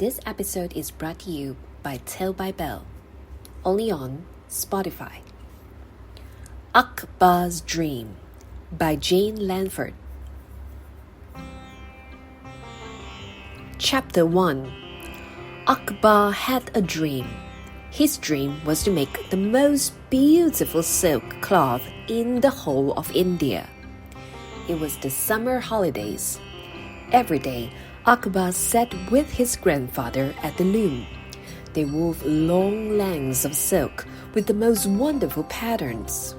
This episode is brought to you by Tale by Bell, only on Spotify. Akbar's Dream by Jane Lanford. Chapter 1. Akbar had a dream. His dream was to make the most beautiful silk cloth in the whole of India. It was the summer holidays. Every day, Akbar sat with his grandfather at the loom. They wove long lengths of silk with the most wonderful patterns.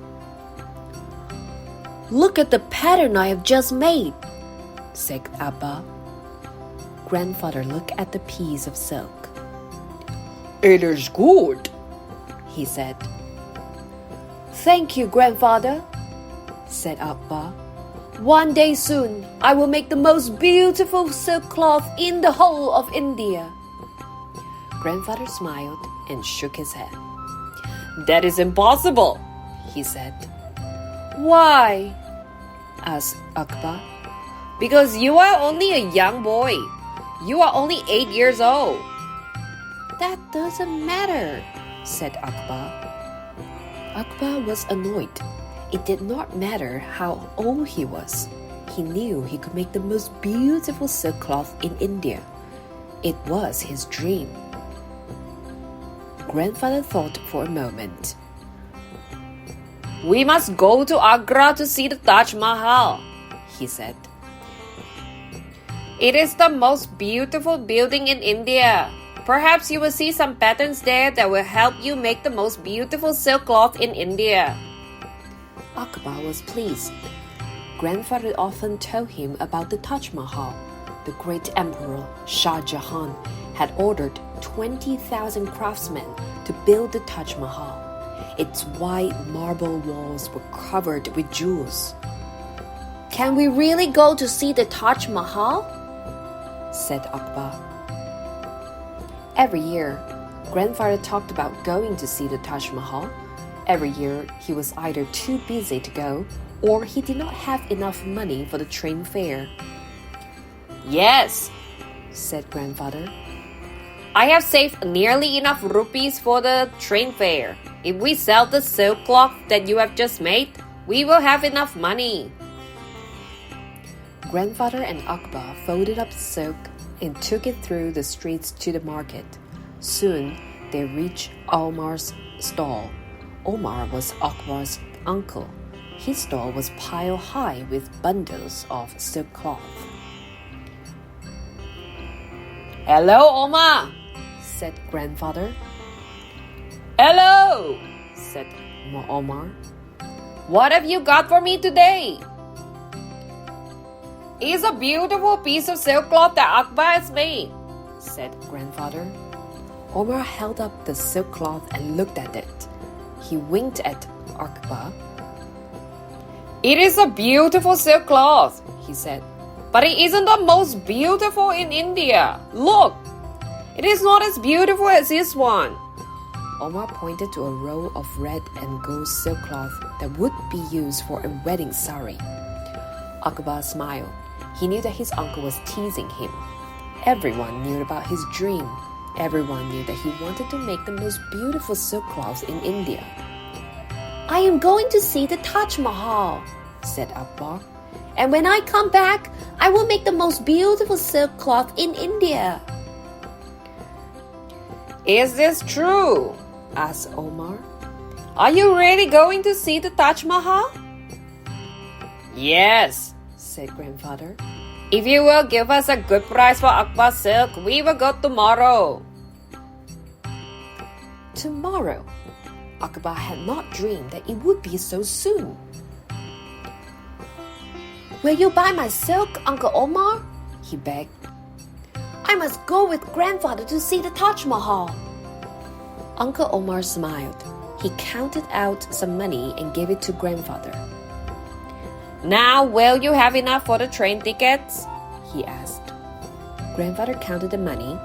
"Look at the pattern I have just made," said Akbar. Grandfather looked at the piece of silk. "It is good," he said. "Thank you, grandfather," said Akbar. "One day soon, I will make the most beautiful silk cloth in the whole of India." Grandfather smiled and shook his head. "That is impossible," he said. "Why?" asked Akbar. "Because you are only a young boy. You are only 8 years old." "That doesn't matter," said Akbar. Akbar was annoyed. It did not matter how old he was. He knew he could make the most beautiful silk cloth in India. It was his dream. Grandfather thought for a moment. "We must go to Agra to see the Taj Mahal," he said. "It is the most beautiful building in India. Perhaps you will see some patterns there that will help you make the most beautiful silk cloth in India." Akbar was pleased. Grandfather often told him about the Taj Mahal. The great emperor Shah Jahan had ordered 20,000 craftsmen to build the Taj Mahal. Its white marble walls were covered with jewels. "Can we really go to see the Taj Mahal?" said Akbar. Every year, Grandfather talked about going to see the Taj Mahal. Every year, he was either too busy to go or he did not have enough money for the train fare. "Yes," said Grandfather. "I have saved nearly enough rupees for the train fare. If we sell the silk cloth that you have just made, we will have enough money." Grandfather and Akbar folded up silk and took it through the streets to the market. Soon, they reached Omar's stall. Omar was Akbar's uncle. His stall was piled high with bundles of silk cloth. "Hello, Omar," said Grandfather. "Hello," said Omar. "What have you got for me today?" "It's a beautiful piece of silk cloth that Akbar has made," said Grandfather. Omar held up the silk cloth and looked at it. He winked at Akbar. "It is a beautiful silk cloth," he said, "but it isn't the most beautiful in India. Look, it is not as beautiful as this one." Omar pointed to a roll of red and gold silk cloth that would be used for a wedding sari. Akbar smiled. He knew that his uncle was teasing him. Everyone knew about his dream. Everyone knew that he wanted to make the most beautiful silk cloth in India. "I am going to see the Taj Mahal," said Akbar. "And when I come back, I will make the most beautiful silk cloth in India." "Is this true?" asked Omar. "Are you really going to see the Taj Mahal?" "Yes," said Grandfather. "If you will give us a good price for Akbar's silk, we will go tomorrow." Tomorrow? Akbar had not dreamed that it would be so soon. "Will you buy my silk, Uncle Omar?" he begged. "I must go with Grandfather to see the Taj Mahal." Uncle Omar smiled. He counted out some money and gave it to Grandfather. "Now, will you have enough for the train tickets?" he asked. Grandfather counted the money.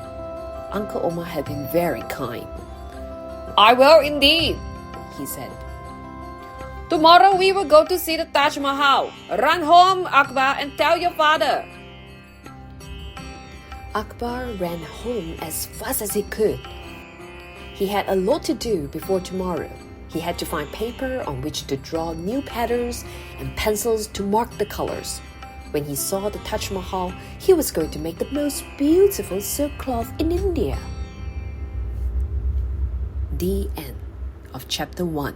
Uncle Omar had been very kind. "I will indeed," he said. "Tomorrow we will go to see the Taj Mahal. Run home, Akbar, and tell your father." Akbar ran home as fast as he could. He had a lot to do before tomorrow. He had to find paper on which to draw new patterns and pencils to mark the colors. When he saw the Taj Mahal, he was going to make the most beautiful silk cloth in India. The end of chapter 1.